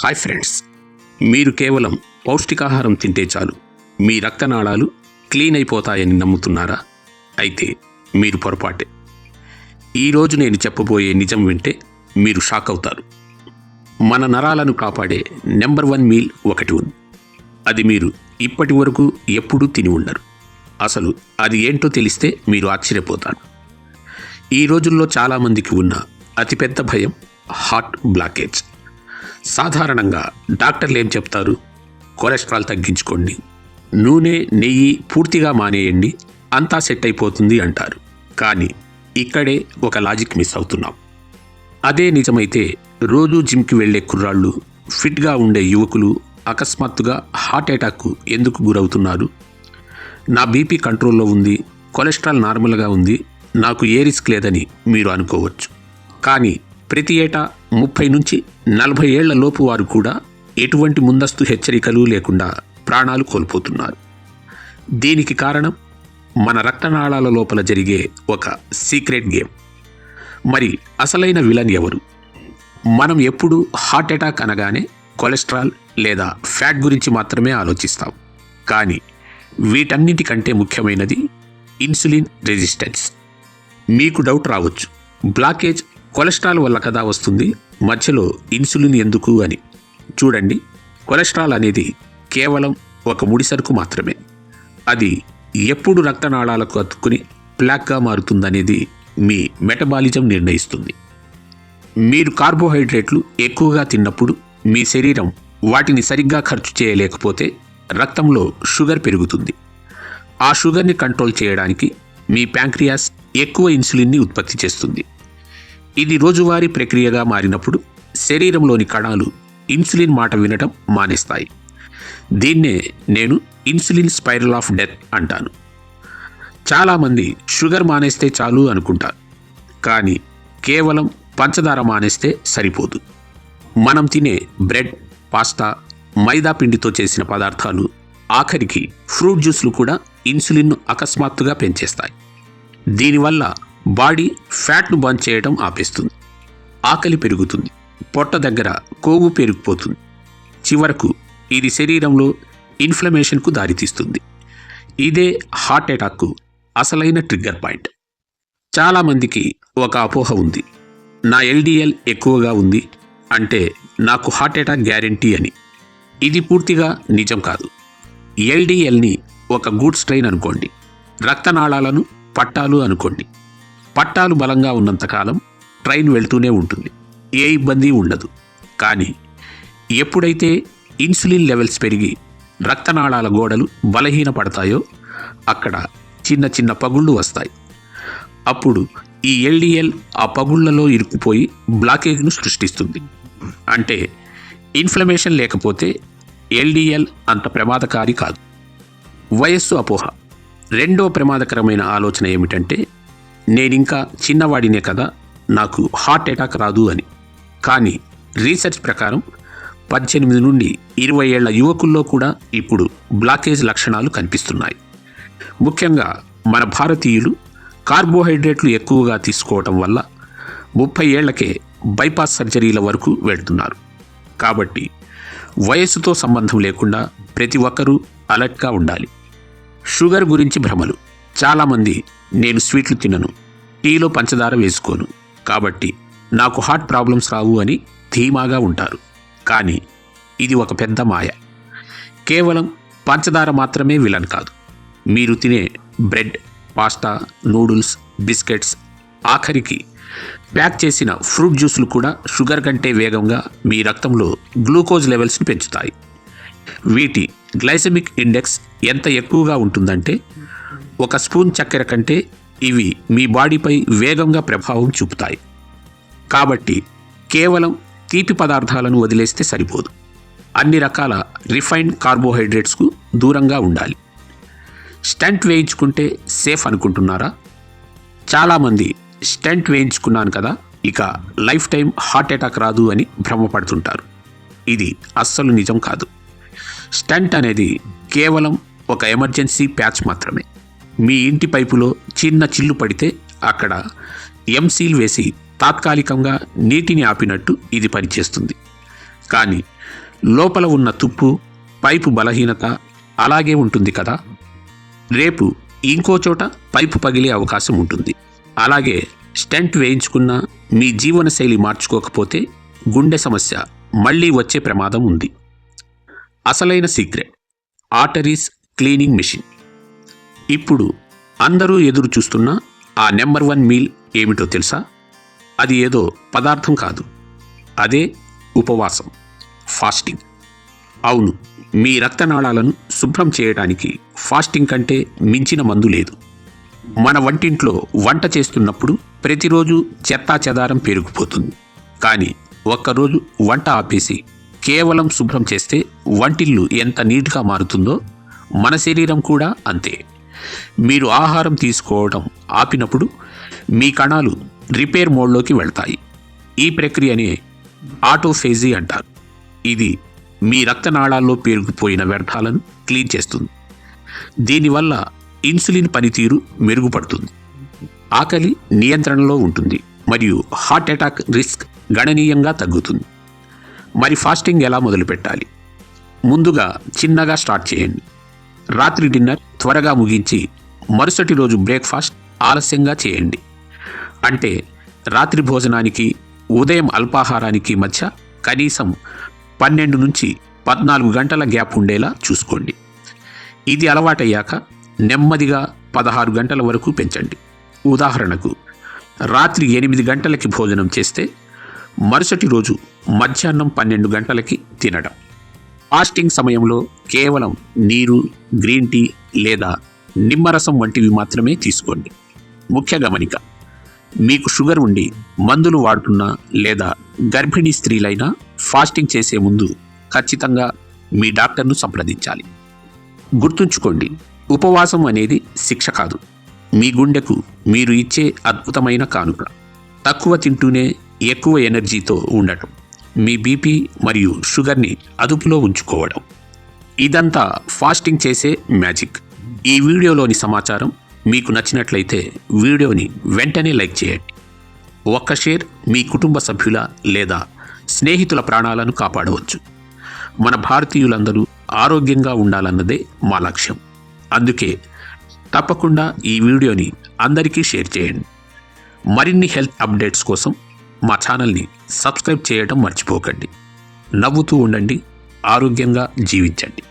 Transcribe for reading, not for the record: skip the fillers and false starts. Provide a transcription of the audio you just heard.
Hi friends, మీరు కేవలం పౌష్టికాహారం తింటే చాలు మీ రక్తనాళాలు క్లీన్ అయిపోతాయని నమ్ముతున్నారా? అయితే మీరు పొరపాటే. ఈరోజు నేను చెప్పబోయే నిజం వింటే మీరు షాక్ అవుతారు. మన నరాలను కాపాడే నెంబర్ 1 మీల్ ఒకటి ఉంది. అది మీరు ఇప్పటి వరకు ఎప్పుడూ తిని ఉండరు. అసలు అది ఏంటో తెలిస్తే మీరు ఆశ్చర్యపోతారు. ఈ రోజుల్లో చాలామందికి ఉన్న అతిపెద్ద భయం హార్ట్ బ్లాకేజ్. సాధారణంగా డాక్టర్లు ఏం చెప్తారు? కొలెస్ట్రాల్ తగ్గించుకోండి, నూనె నెయ్యి పూర్తిగా మానేయండి, అంతా సెట్ అయిపోతుంది అంటారు. కానీ ఇక్కడే ఒక లాజిక్ మిస్ అవుతున్నాం. అదే నిజమైతే రోజు జిమ్కి వెళ్ళే కుర్రాళ్ళు, ఫిట్గా ఉండే యువకులు అకస్మాత్తుగా హార్ట్ అటాక్కు ఎందుకు గురవుతున్నారు? నా బీపీ కంట్రోల్లో ఉంది, కొలెస్ట్రాల్ నార్మల్గా ఉంది, నాకు ఏ రిస్క్ లేదని మీరు అనుకోవచ్చు. కానీ ప్రతి ఏటా 30 నుంచి 40 ఏళ్ల లోపు వారు కూడా ఎటువంటి ముందస్తు హెచ్చరికలు లేకుండా ప్రాణాలు కోల్పోతున్నారు. దీనికి కారణం మన రక్తనాళాల లోపల జరిగే ఒక సీక్రెట్ గేమ్. మరి అసలైన విలన్ ఎవరు? మనం ఎప్పుడూ హార్ట్ అటాక్ అనగానే కొలెస్ట్రాల్ లేదా ఫ్యాట్ గురించి మాత్రమే ఆలోచిస్తాం. కానీ వీటన్నిటికంటే ముఖ్యమైనది ఇన్సులిన్ రెసిస్టెన్స్. మీకు డౌట్ రావచ్చు, బ్లాకేజ్ కొలెస్ట్రాల్ వల్ల కదా వస్తుంది, మధ్యలో ఇన్సులిన్ ఎందుకు అని. చూడండి, కొలెస్ట్రాల్ అనేది కేవలం ఒక ముడిసరుకు మాత్రమే. అది ఎప్పుడు రక్తనాళాలకు అతుక్కుని ప్లాక్గా మారుతుందనేది మీ మెటబాలిజం నిర్ణయిస్తుంది. మీరు కార్బోహైడ్రేట్లు ఎక్కువగా తిన్నప్పుడు మీ శరీరం వాటిని సరిగ్గా ఖర్చు చేయలేకపోతే రక్తంలో షుగర్ పెరుగుతుంది. ఆ షుగర్ని కంట్రోల్ చేయడానికి మీ ప్యాంక్రియాస్ ఎక్కువ ఇన్సులిన్ని ఉత్పత్తి చేస్తుంది. ఇది రోజువారీ ప్రక్రియగా మారినప్పుడు శరీరంలోని కణాలు ఇన్సులిన్ మాట వినడం మానేస్తాయి. దీన్నే నేను ఇన్సులిన్ స్పైరల్ ఆఫ్ డెత్ అంటాను. చాలామంది షుగర్ మానేస్తే చాలు అనుకుంటారు. కానీ కేవలం పంచదార మానేస్తే సరిపోదు. మనం తినే బ్రెడ్, పాస్తా, మైదా పిండితో చేసిన పదార్థాలు, ఆఖరికి ఫ్రూట్ జ్యూస్లు కూడా ఇన్సులిన్ను అకస్మాత్తుగా పెంచేస్తాయి. దీనివల్ల బాడీ ఫ్యాట్ను బర్న్ చేయడం ఆపేస్తుంది. ఆకలి పెరుగుతుంది, పొట్ట దగ్గర కొవ్వు పెరిగిపోతుంది. చివరకు ఇది శరీరంలో ఇన్ఫ్లమేషన్కు దారితీస్తుంది. ఇదే హార్ట్ అటాక్కు అసలైన ట్రిగ్గర్ పాయింట్. చాలామందికి ఒక అపోహ ఉంది, నా LDL ఎక్కువగా ఉంది అంటే నాకు హార్ట్ అటాక్ గ్యారెంటీ అని. ఇది పూర్తిగా నిజం కాదు. LDLని ఒక గూడ్స్ ట్రైన్ అనుకోండి, రక్తనాళాలను పట్టాలు అనుకోండి. పట్టాలు బలంగా ఉన్నంతకాలం ట్రైన్ వెళ్తూనే ఉంటుంది, ఏ ఇబ్బంది ఉండదు. కానీ ఎప్పుడైతే ఇన్సులిన్ లెవెల్స్ పెరిగి రక్తనాళాల గోడలు బలహీనపడతాయో అక్కడ చిన్న చిన్న పగుళ్ళు వస్తాయి. అప్పుడు ఈ LDL ఆ పగుళ్లలో ఇరుక్కుపోయి బ్లాకేజ్ను సృష్టిస్తుంది. అంటే ఇన్ఫ్లమేషన్ లేకపోతే LDL అంత ప్రమాదకారి కాదు. వయస్సు అపోహ. రెండో ప్రమాదకరమైన ఆలోచన ఏమిటంటే, నేనింకా చిన్నవాడినే కదా, నాకు హార్ట్ అటాక్ రాదు అని. కానీ రీసెర్చ్ ప్రకారం 18 నుండి 20 ఏళ్ల యువకుల్లో కూడా ఇప్పుడు బ్లాకేజ్ లక్షణాలు కనిపిస్తున్నాయి. ముఖ్యంగా మన భారతీయులు కార్బోహైడ్రేట్లు ఎక్కువగా తీసుకోవటం వల్ల 30 ఏళ్లకే బైపాస్ సర్జరీల వరకు వెళ్తున్నారు. కాబట్టి వయస్సుతో సంబంధం లేకుండా ప్రతి ఒక్కరూ అలర్ట్గా ఉండాలి. షుగర్ గురించి భ్రమలు. చాలామంది, నేను స్వీట్లు తినను, టీలో పంచదార వేసుకోను, కాబట్టి నాకు హార్ట్ ప్రాబ్లమ్స్ రావు అని ధీమాగా ఉంటారు. కానీ ఇది ఒక పెద్ద మాయ. కేవలం పంచదార మాత్రమే విలన్ కాదు. మీరు తినే బ్రెడ్, పాస్తా, నూడిల్స్, బిస్కెట్స్, ఆఖరికి ప్యాక్ చేసిన ఫ్రూట్ జ్యూసులు కూడా షుగర్ కంటే వేగంగా మీ రక్తంలో గ్లూకోజ్ లెవెల్స్ని పెంచుతాయి. వీటి గ్లైసెమిక్ ఇండెక్స్ ఎంత ఎక్కువగా ఉంటుందంటే ఒక స్పూన్ చక్కెర కంటే ఇవి మీ బాడీపై వేగంగా ప్రభావం చూపుతాయి. కాబట్టి కేవలం తీపి పదార్థాలను వదిలేస్తే సరిపోదు. అన్ని రకాల రిఫైన్డ్ కార్బోహైడ్రేట్స్కు దూరంగా ఉండాలి. స్టంట్ వేయించుకుంటే సేఫ్ అనుకుంటున్నారా? చాలామంది స్టంట్ వేయించుకున్నాను కదా, ఇక లైఫ్ టైం హార్ట్ అటాక్ రాదు అని భ్రమపడుతుంటారు. ఇది అస్సలు నిజం కాదు. స్టంట్ అనేది కేవలం ఒక ఎమర్జెన్సీ ప్యాచ్ మాత్రమే. మీ ఇంటి పైపులో చిన్న చిల్లు పడితే అక్కడ ఎంసీల్ వేసి తాత్కాలికంగా నీటిని ఆపినట్టు ఇది పనిచేస్తుంది. కానీ లోపల ఉన్న తుప్పు, పైపు బలహీనత అలాగే ఉంటుంది కదా. రేపు ఇంకో చోట పైపు పగిలే అవకాశం ఉంటుంది. అలాగే స్టెంట్ వేయించుకున్న మీ జీవనశైలి మార్చుకోకపోతే గుండె సమస్య మళ్ళీ వచ్చే ప్రమాదం ఉంది. అసలైన సీక్రెట్ ఆర్టరీస్ క్లీనింగ్ మెషిన్. ఇప్పుడు అందరూ ఎదురు చూస్తున్న ఆ నెంబర్ 1 మీల్ ఏమిటో తెలుసా? అది ఏదో పదార్థం కాదు, అదే ఉపవాసం, ఫాస్టింగ్. అవును, మీ రక్తనాళాలను శుభ్రం చేయడానికి ఫాస్టింగ్ కంటే మించిన మందు లేదు. మన వంటింట్లో వంట చేస్తున్నప్పుడు ప్రతిరోజు చెత్తా చెదారం పెరిగిపోతుంది. కానీ ఒక్కరోజు వంట ఆపేసి కేవలం శుభ్రం చేస్తే వంటిల్లు ఎంత నీట్గా మారుతుందో మన శరీరం కూడా అంతే. మీరు ఆహారం తీసుకోవడం ఆపినప్పుడు మీ కణాలు రిపేర్ మోడ్లోకి వెళ్తాయి. ఈ ప్రక్రియనే ఆటోఫేజీ అంటారు. ఇది మీ రక్తనాళాల్లో పేరుకుపోయిన వ్యర్థాలను క్లీన్ చేస్తుంది. దీనివల్ల ఇన్సులిన్ పనితీరు మెరుగుపడుతుంది, ఆకలి నియంత్రణలో ఉంటుంది మరియు హార్ట్ అటాక్ రిస్క్ గణనీయంగా తగ్గుతుంది. మరి ఫాస్టింగ్ ఎలా మొదలు పెట్టాలి? ముందుగా చిన్నగా స్టార్ట్ చేయండి. రాత్రి డిన్నర్ త్వరగా ముగించి మరుసటి రోజు బ్రేక్ఫాస్ట్ ఆలస్యంగా చేయండి. అంటే రాత్రి భోజనానికి ఉదయం అల్పాహారానికి మధ్య కనీసం 12 నుంచి 14 గంటల గ్యాప్ ఉండేలా చూసుకోండి. ఇది అలవాటయ్యాక నెమ్మదిగా 16 గంటల వరకు పెంచండి. ఉదాహరణకు రాత్రి 8 గంటలకి భోజనం చేస్తే మరుసటి రోజు మధ్యాహ్నం 12 గంటలకి తినడం. ఫాస్టింగ్ సమయంలో కేవలం నీరు, గ్రీన్ టీ లేదా నిమ్మరసం వంటివి మాత్రమే తీసుకోండి. ముఖ్య గమనిక: మీకు షుగర్ ఉండి మందులు వాడుతున్నా లేదా గర్భిణీ స్త్రీలైనా ఫాస్టింగ్ చేసే ముందు ఖచ్చితంగా మీ డాక్టర్ను సంప్రదించాలి. గుర్తుంచుకోండి, ఉపవాసం అనేది శిక్ష కాదు, మీ గుండెకు మీరు ఇచ్చే అద్భుతమైన కానుక. తక్కువ తింటూనే ఎక్కువ ఎనర్జీతో ఉండటం, మీ బీపీ మరియు షుగర్ని అదుపులో ఉంచుకోవడం, ఇదంతా ఫాస్టింగ్ చేసే మ్యాజిక్. ఈ వీడియోలోని సమాచారం మీకు నచ్చినట్లయితే వీడియోని వెంటనే లైక్ చేయండి. ఒక్క షేర్ మీ కుటుంబ సభ్యుల లేదా స్నేహితుల ప్రాణాలను కాపాడవచ్చు. మన భారతీయులందరూ ఆరోగ్యంగా ఉండాలన్నదే మా లక్ష్యం. అందుకే తప్పకుండా ఈ వీడియోని అందరికీ షేర్ చేయండి. మరిన్ని హెల్త్ అప్డేట్స్ కోసం మా ఛానల్ని సబ్స్క్రైబ్ చేయడం మర్చిపోకండి. నవ్వుతూ ఉండండి, ఆరోగ్యంగా జీవించండి.